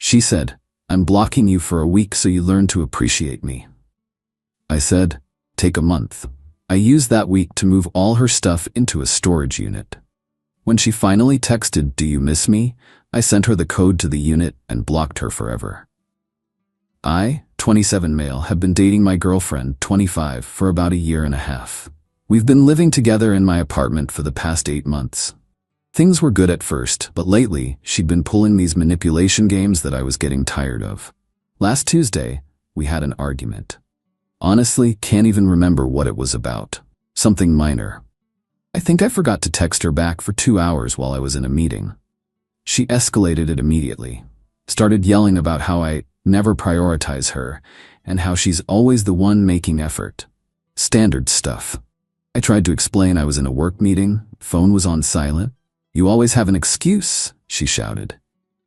She said, "I'm blocking you for a week so you learn to appreciate me." I said, "Take a month." I used that week to move all her stuff into a storage unit. When she finally texted, "Do you miss me?" I sent her the code to the unit and blocked her forever. I, 27 male, have been dating my girlfriend, 25, for about a year and a half. We've been living together in my apartment for the past 8 months. Things were good at first, but lately, she'd been pulling these manipulation games that I was getting tired of. Last Tuesday, we had an argument. Honestly, can't even remember what it was about. Something minor. I think I forgot to text her back for 2 hours while I was in a meeting. She escalated it immediately. Started yelling about how I never prioritize her, and how she's always the one making effort. Standard stuff. I tried to explain I was in a work meeting, phone was on silent. "You always have an excuse," she shouted.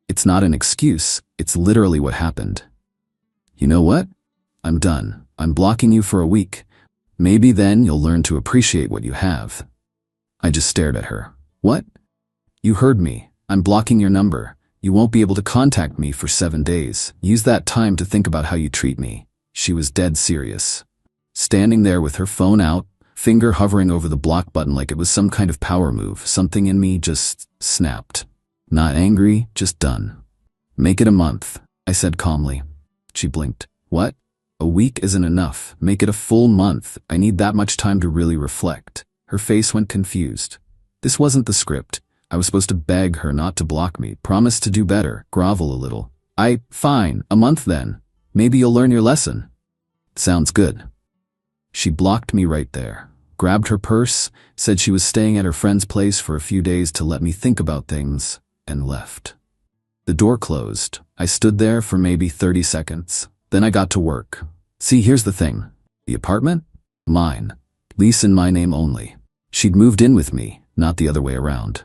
"It's not an excuse, it's literally what happened." "You know what? I'm done. I'm blocking you for a week. Maybe then you'll learn to appreciate what you have." I just stared at her. "What?" "You heard me. I'm blocking your number. You won't be able to contact me for 7 days. Use that time to think about how you treat me." She was dead serious. Standing there with her phone out, finger hovering over the block button like it was some kind of power move, something in me just snapped. Not angry, just done. "Make it a month," I said calmly. She blinked. "What? A week isn't enough. Make it a full month. I need that much time to really reflect." Her face went confused. This wasn't the script. I was supposed to beg her not to block me, promise to do better, grovel a little. Fine, a month then. Maybe you'll learn your lesson." "Sounds good." She blocked me right there, grabbed her purse, said she was staying at her friend's place for a few days to let me think about things, and left. The door closed. I stood there for maybe 30 seconds. Then I got to work. See, here's the thing. The apartment? Mine. Lease in my name only. She'd moved in with me, not the other way around.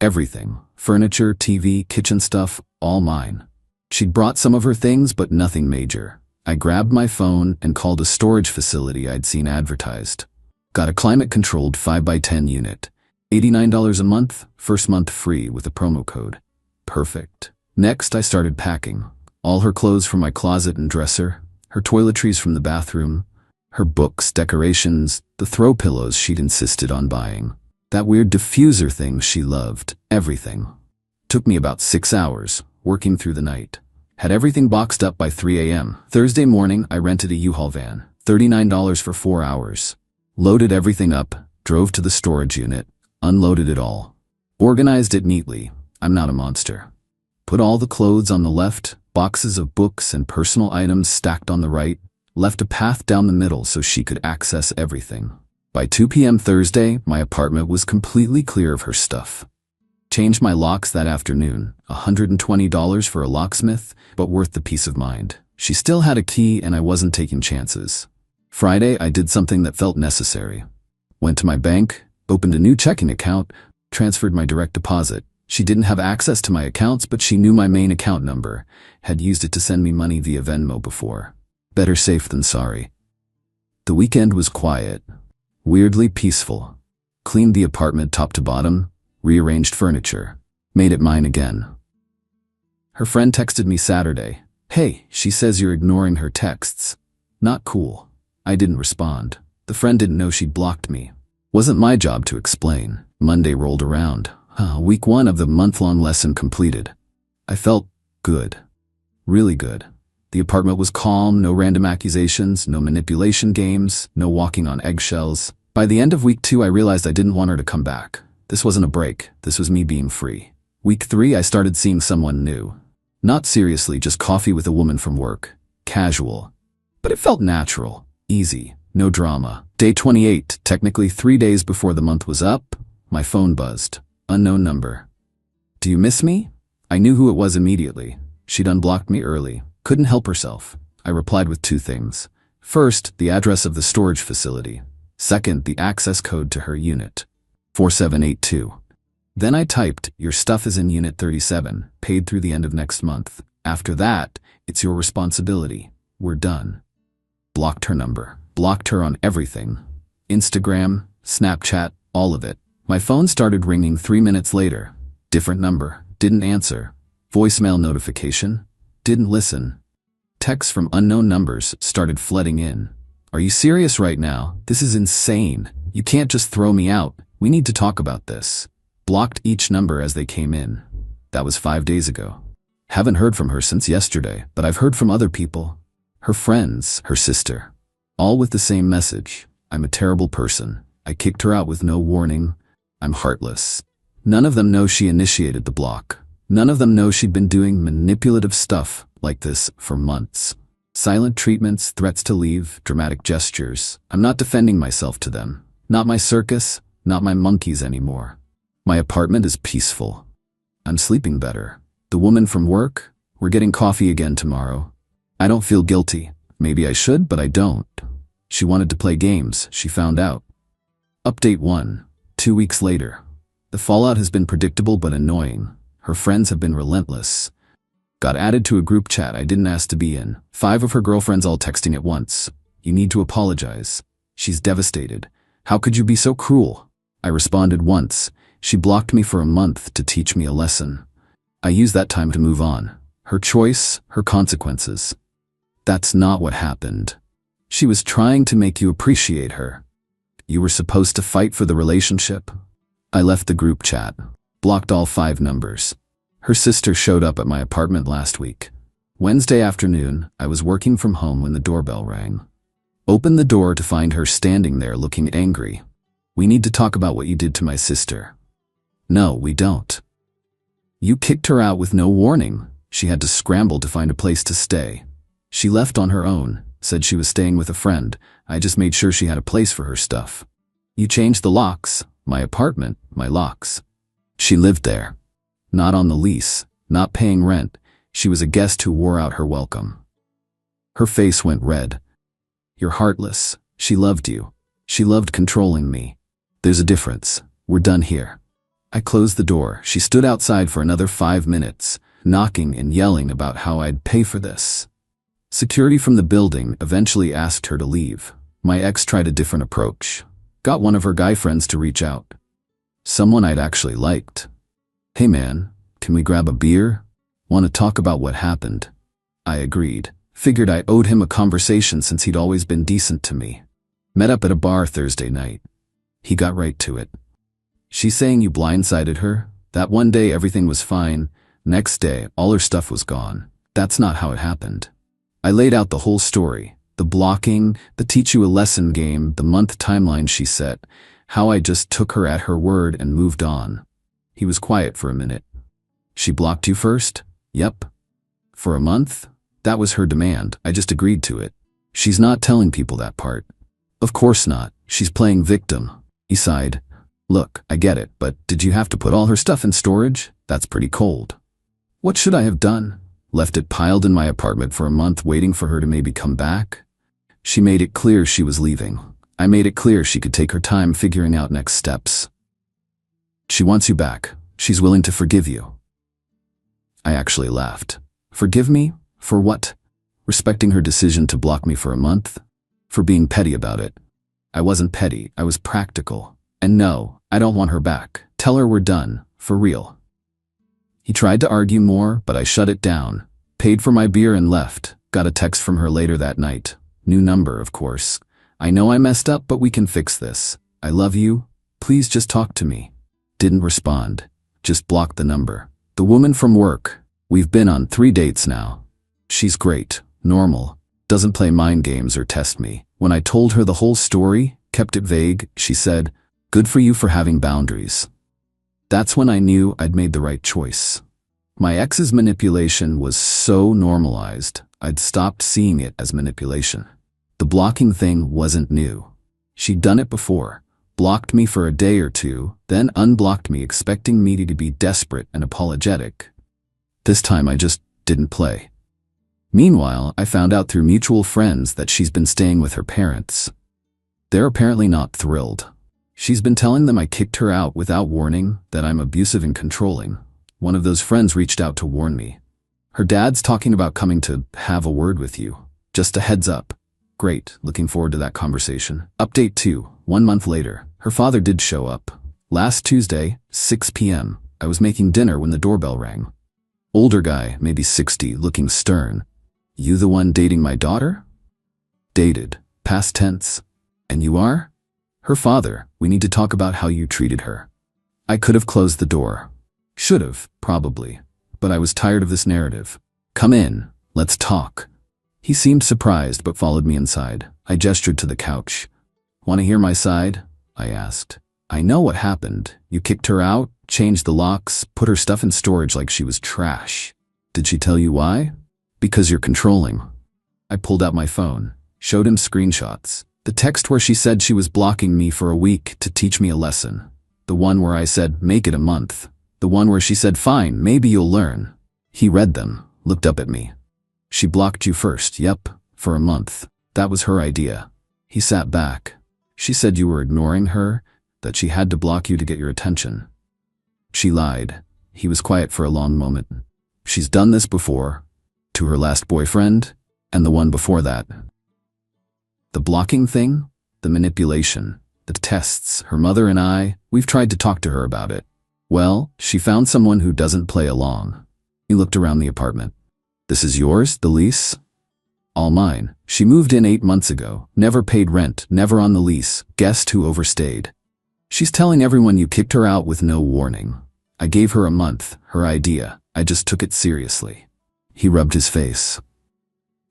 Everything. Furniture, TV, kitchen stuff, all mine. She'd brought some of her things, but nothing major. I grabbed my phone and called a storage facility I'd seen advertised. Got a climate-controlled 5x10 unit. $89 a month, first month free with a promo code. Perfect. Next, I started packing. All her clothes from my closet and dresser, her toiletries from the bathroom, her books, decorations, the throw pillows she'd insisted on buying. That weird diffuser thing she loved, everything. Took me about 6 hours, working through the night. Had everything boxed up by 3 a.m. Thursday morning, I rented a U-Haul van, $39 for 4 hours. Loaded everything up, drove to the storage unit, unloaded it all. Organized it neatly. I'm not a monster. Put all the clothes on the left, boxes of books and personal items stacked on the right, left a path down the middle so she could access everything. By 2 p.m. Thursday, my apartment was completely clear of her stuff. Changed my locks that afternoon, $120 for a locksmith, but worth the peace of mind. She still had a key and I wasn't taking chances. Friday, I did something that felt necessary. Went to my bank, opened a new checking account, transferred my direct deposit. She didn't have access to my accounts, but she knew my main account number, had used it to send me money via Venmo before. Better safe than sorry. The weekend was quiet. Weirdly peaceful. Cleaned the apartment top to bottom, rearranged furniture, made it mine again. Her friend texted me Saturday. "Hey, she says you're ignoring her texts." Not cool. I didn't respond. The friend didn't know she'd blocked me. Wasn't my job to explain. Monday rolled around. Week 1 of the month-long lesson completed. I felt good. Really good. The apartment was calm, no random accusations, no manipulation games, no walking on eggshells. By the end of week 2, I realized I didn't want her to come back. This wasn't a break. This was me being free. Week 3, I started seeing someone new. Not seriously, just coffee with a woman from work. Casual. But it felt natural. Easy. No drama. Day 28, technically 3 days before the month was up, my phone buzzed. Unknown number. "Do you miss me?" I knew who it was immediately. She'd unblocked me early. Couldn't help herself. I replied with 2 things. First, the address of the storage facility. Second, the access code to her unit. 4782. Then I typed, "Your stuff is in Unit 37, paid through the end of next month. After that, it's your responsibility. We're done." Blocked her number. Blocked her on everything. Instagram, Snapchat, all of it. My phone started ringing 3 minutes later. Different number. Didn't answer. Voicemail notification. Didn't listen. Texts from unknown numbers started flooding in. Are you serious right now? This is insane. You can't just throw me out. We need to talk about this. Blocked each number as they came in. That was 5 days ago. Haven't heard from her since yesterday, but I've heard from other people. Her friends, her sister. All with the same message. I'm a terrible person. I kicked her out with no warning. I'm heartless. None of them know she initiated the block. None of them know she'd been doing manipulative stuff like this for months. Silent treatments, threats to leave, dramatic gestures. I'm not defending myself to them. Not my circus, not my monkeys anymore. My apartment is peaceful. I'm sleeping better. The woman from work, we're getting coffee again tomorrow. I don't feel guilty. Maybe I should, but I don't. She wanted to play games, she found out. Update 1. 2 weeks later. The fallout has been predictable but annoying. Her friends have been relentless. Got added to a group chat I didn't ask to be in. 5 of her girlfriends all texting at once. You need to apologize. She's devastated. How could you be so cruel? I responded once. She blocked me for a month to teach me a lesson. I used that time to move on. Her choice, her consequences. That's not what happened. She was trying to make you appreciate her. You were supposed to fight for the relationship. I left the group chat. Blocked all 5 numbers. Her sister showed up at my apartment last week. Wednesday afternoon, I was working from home when the doorbell rang. Opened the door to find her standing there looking angry. We need to talk about what you did to my sister. No, we don't. You kicked her out with no warning. She had to scramble to find a place to stay. She left on her own, said she was staying with a friend. I just made sure she had a place for her stuff. You changed the locks. My apartment, my locks. She lived there. Not on the lease, not paying rent. She was a guest who wore out her welcome. Her face went red. You're heartless. She loved you. She loved controlling me. There's a difference. We're done here. I closed the door. She stood outside for another 5 minutes, knocking and yelling about how I'd pay for this. Security from the building eventually asked her to leave. My ex tried a different approach. Got one of her guy friends to reach out. Someone I'd actually liked. Hey man, can we grab a beer? Want to talk about what happened? I agreed. Figured I owed him a conversation since he'd always been decent to me. Met up at a bar Thursday night. He got right to it. She's saying you blindsided her? That one day everything was fine. Next day, all her stuff was gone. That's not how it happened. I laid out the whole story. The blocking, the teach you a lesson game, the month timeline she set, how I just took her at her word and moved on. He was quiet for a minute. She blocked you first? Yep. For a month? That was her demand. I just agreed to it. She's not telling people that part. Of course not. She's playing victim. He sighed. Look, I get it, but did you have to put all her stuff in storage? That's pretty cold. What should I have done? Left it piled in my apartment for a month waiting for her to maybe come back? She made it clear she was leaving. I made it clear she could take her time figuring out next steps. She wants you back. She's willing to forgive you. I actually laughed. Forgive me? For what? Respecting her decision to block me for a month? For being petty about it. I wasn't petty, I was practical. And no, I don't want her back. Tell her we're done, for real. He tried to argue more, but I shut it down. Paid for my beer and left. Got a text from her later that night. New number, of course. I know I messed up, but we can fix this. I love you. Please just talk to me. Didn't respond. Just blocked the number. The woman from work. We've been on 3 dates now. She's great. Normal. Doesn't play mind games or test me. When I told her the whole story, kept it vague, she said, "Good for you for having boundaries." That's when I knew I'd made the right choice. My ex's manipulation was so normalized, I'd stopped seeing it as manipulation. The blocking thing wasn't new. She'd done it before. Blocked me for a day or two, then unblocked me expecting me to be desperate and apologetic. This time I just didn't play. Meanwhile, I found out through mutual friends that she's been staying with her parents. They're apparently not thrilled. She's been telling them I kicked her out without warning, that I'm abusive and controlling. One of those friends reached out to warn me. Her dad's talking about coming to have a word with you. Just a heads up. Great, looking forward to that conversation. Update 2, 1 month later. Her father did show up. Last Tuesday, 6 p.m. I was making dinner when the doorbell rang. Older guy, maybe 60, looking stern. You the one dating my daughter? Dated. Past tense. And you are? Her father. We need to talk about how you treated her. I could have closed the door. Should have, probably. But I was tired of this narrative. Come in. Let's talk. He seemed surprised but followed me inside. I gestured to the couch. Want to hear my side? I asked. I know what happened. You kicked her out, changed the locks, put her stuff in storage like she was trash. Did she tell you why? Because you're controlling. I pulled out my phone, showed him screenshots. The text where she said she was blocking me for a week to teach me a lesson. The one where I said, make it a month. The one where she said, fine, maybe you'll learn. He read them, looked up at me. She blocked you first, yep, for a month. That was her idea. He sat back. She said you were ignoring her, that she had to block you to get your attention. She lied. He was quiet for a long moment. She's done this before. To her last boyfriend, and the one before that. The blocking thing, the manipulation, the tests, her mother and we've tried to talk to her about it. Well, she found someone who doesn't play along. He looked around the apartment. This is yours, the lease? All mine. She moved in 8 months ago, never paid rent, never on the lease, guessed who overstayed. She's telling everyone you kicked her out with no warning. I gave her a month, her idea. I just took it seriously. He rubbed his face.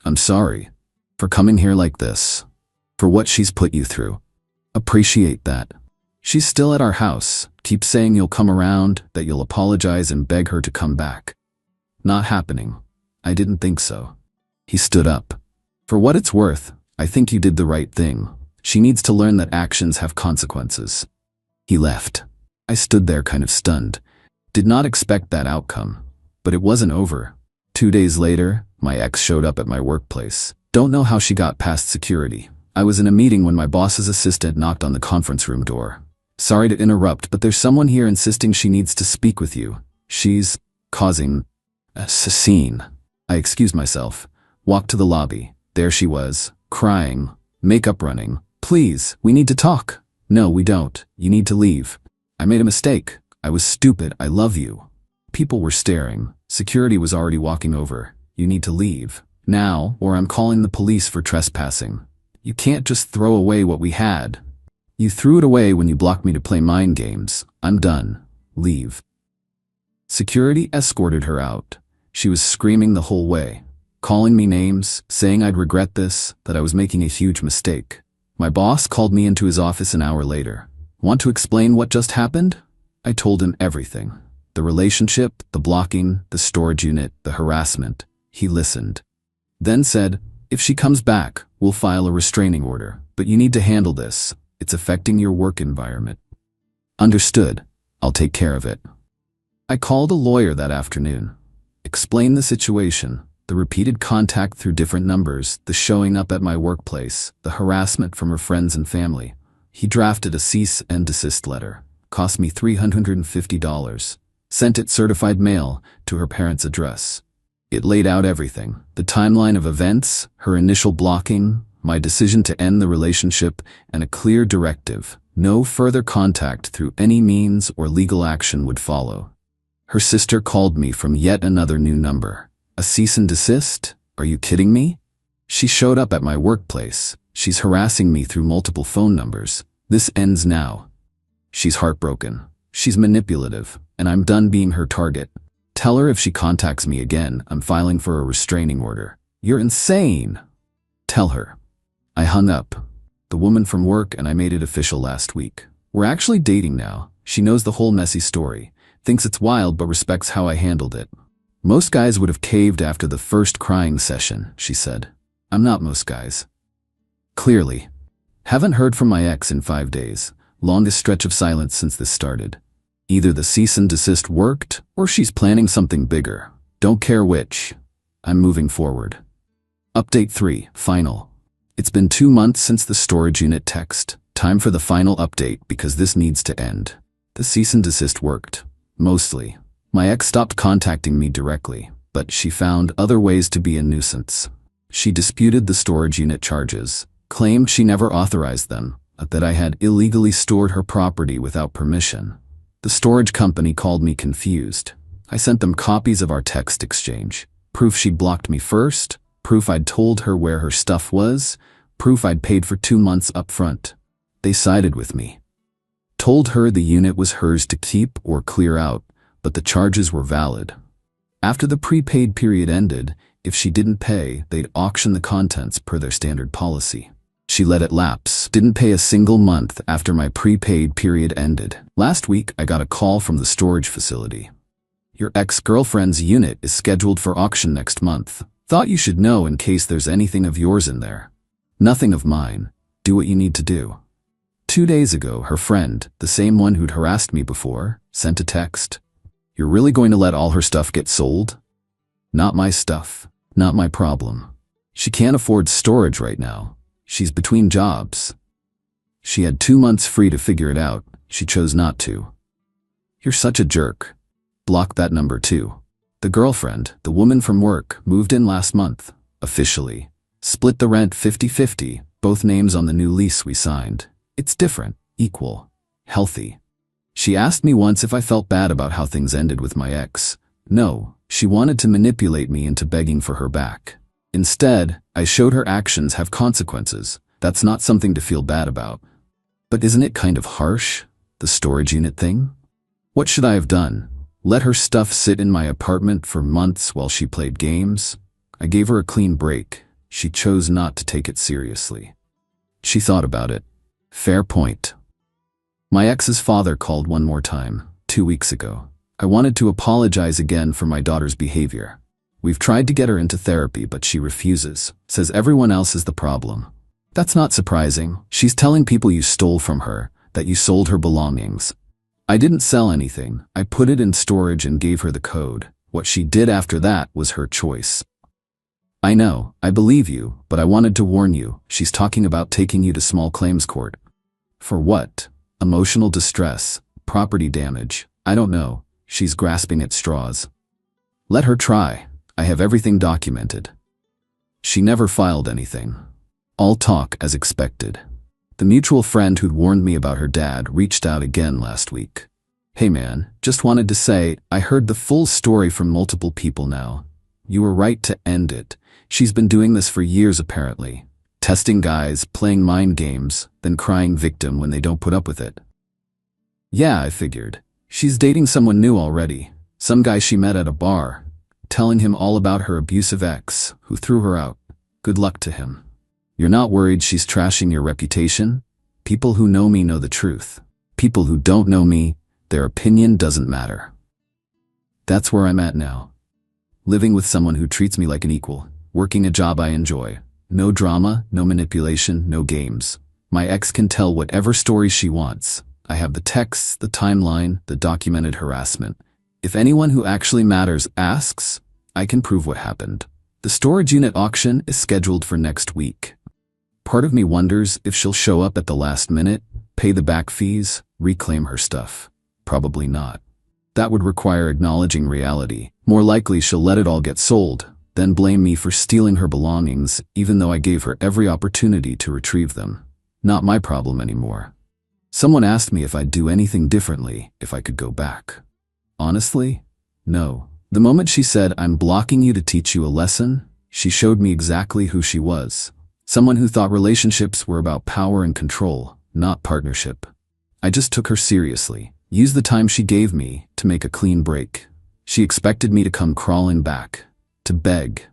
I'm sorry. For coming here like this. For what she's put you through. Appreciate that. She's still at our house. Keep saying you'll come around, that you'll apologize and beg her to come back. Not happening. I didn't think so. He stood up. For what it's worth, I think you did the right thing. She needs to learn that actions have consequences. He left. I stood there kind of stunned. Did not expect that outcome. But it wasn't over. 2 days later, my ex showed up at my workplace. Don't know how she got past security. I was in a meeting when my boss's assistant knocked on the conference room door. Sorry to interrupt, but there's someone here insisting she needs to speak with you. She's causing a scene. I excused myself, walked to the lobby. There she was, crying, makeup running. Please, we need to talk. No, we don't. You need to leave. I made a mistake. I was stupid. I love you. People were staring. Security was already walking over. You need to leave. Now, or I'm calling the police for trespassing. You can't just throw away what we had. You threw it away when you blocked me to play mind games. I'm done. Leave. Security escorted her out. She was screaming the whole way, calling me names, saying I'd regret this, that I was making a huge mistake. My boss called me into his office an hour later. Want to explain what just happened? I told him everything. The relationship, the blocking, the storage unit, the harassment. He listened. Then said, if she comes back, we'll file a restraining order, but you need to handle this. It's affecting your work environment. Understood. I'll take care of it. I called a lawyer that afternoon. Explained the situation, the repeated contact through different numbers, the showing up at my workplace, the harassment from her friends and family. He drafted a cease and desist letter. Cost me $350. Sent it certified mail to her parents' address. It laid out everything, the timeline of events, her initial blocking, my decision to end the relationship, and a clear directive. No further contact through any means or legal action would follow. Her sister called me from yet another new number. A cease and desist? Are you kidding me? She showed up at my workplace. She's harassing me through multiple phone numbers. This ends now. She's heartbroken. She's manipulative, and I'm done being her target. Tell her if she contacts me again, I'm filing for a restraining order. You're insane. Tell her. I hung up. The woman from work and I made it official last week. We're actually dating now. She knows the whole messy story. Thinks it's wild but respects how I handled it. Most guys would have caved after the first crying session, she said. I'm not most guys. Clearly. Haven't heard from my ex in 5 days. Longest stretch of silence since this started. Either the cease and desist worked, or she's planning something bigger. Don't care which. I'm moving forward. Update 3, final. It's been 2 months since the storage unit text. Time for the final update because this needs to end. The cease and desist worked. Mostly. My ex stopped contacting me directly, but she found other ways to be a nuisance. She disputed the storage unit charges, claimed she never authorized them, that I had illegally stored her property without permission. The storage company called me confused. I sent them copies of our text exchange. Proof she blocked me first, proof I'd told her where her stuff was, proof I'd paid for 2 months up front. They sided with me. Told her the unit was hers to keep or clear out, but the charges were valid. After the prepaid period ended, if she didn't pay, they'd auction the contents per their standard policy. She let it lapse, didn't pay a single month after my prepaid period ended. Last week, I got a call from the storage facility. Your ex-girlfriend's unit is scheduled for auction next month. Thought you should know in case there's anything of yours in there. Nothing of mine. Do what you need to do. 2 days ago, her friend, the same one who'd harassed me before, sent a text. You're really going to let all her stuff get sold? Not my stuff. Not my problem. She can't afford storage right now. She's between jobs. She had 2 months free to figure it out. She chose not to. You're such a jerk. Block that number too. The girlfriend, the woman from work, moved in last month. Officially. Split the rent 50-50, both names on the new lease we signed. It's different, equal, healthy. She asked me once if I felt bad about how things ended with my ex. No, she wanted to manipulate me into begging for her back. Instead, I showed her actions have consequences. That's not something to feel bad about. But isn't it kind of harsh, the storage unit thing? What should I have done? Let her stuff sit in my apartment for months while she played games? I gave her a clean break. She chose not to take it seriously. She thought about it. Fair point. My ex's father called one more time, 2 weeks ago. I wanted to apologize again for my daughter's behavior. We've tried to get her into therapy, but she refuses, says everyone else is the problem. That's not surprising. She's telling people you stole from her, that you sold her belongings. I didn't sell anything. I put it in storage and gave her the code. What she did after that was her choice. I know, I believe you, but I wanted to warn you. She's talking about taking you to small claims court. For what? Emotional distress, property damage, I don't know. She's grasping at straws. Let her try. I have everything documented. She never filed anything. All talk as expected. The mutual friend who'd warned me about her dad reached out again last week. Hey man, just wanted to say, I heard the full story from multiple people now. You were right to end it. She's been doing this for years apparently. Testing guys, playing mind games, then crying victim when they don't put up with it. Yeah, I figured. She's dating someone new already. Some guy she met at a bar. Telling him all about her abusive ex, who threw her out. Good luck to him. You're not worried she's trashing your reputation? People who know me know the truth. People who don't know me, their opinion doesn't matter. That's where I'm at now. Living with someone who treats me like an equal. Working a job I enjoy. No drama, no manipulation, no games. My ex can tell whatever story she wants. I have the texts, the timeline, the documented harassment. If anyone who actually matters asks, I can prove what happened. The storage unit auction is scheduled for next week. Part of me wonders if she'll show up at the last minute, pay the back fees, reclaim her stuff. Probably not. That would require acknowledging reality. More likely she'll let it all get sold, then blame me for stealing her belongings, even though I gave her every opportunity to retrieve them. Not my problem anymore. Someone asked me if I'd do anything differently, if I could go back. Honestly, no. The moment she said, I'm blocking you to teach you a lesson, she showed me exactly who she was. Someone who thought relationships were about power and control, not partnership. I just took her seriously, used the time she gave me to make a clean break. She expected me to come crawling back, to beg,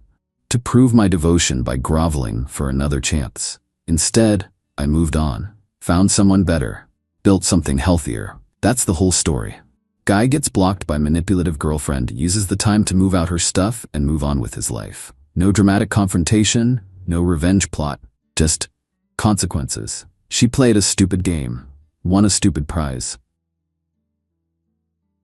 to prove my devotion by groveling for another chance. Instead, I moved on, found someone better, built something healthier. That's the whole story. Guy gets blocked by manipulative girlfriend, uses the time to move out her stuff and move on with his life. No dramatic confrontation, no revenge plot, just consequences. She played a stupid game, won a stupid prize.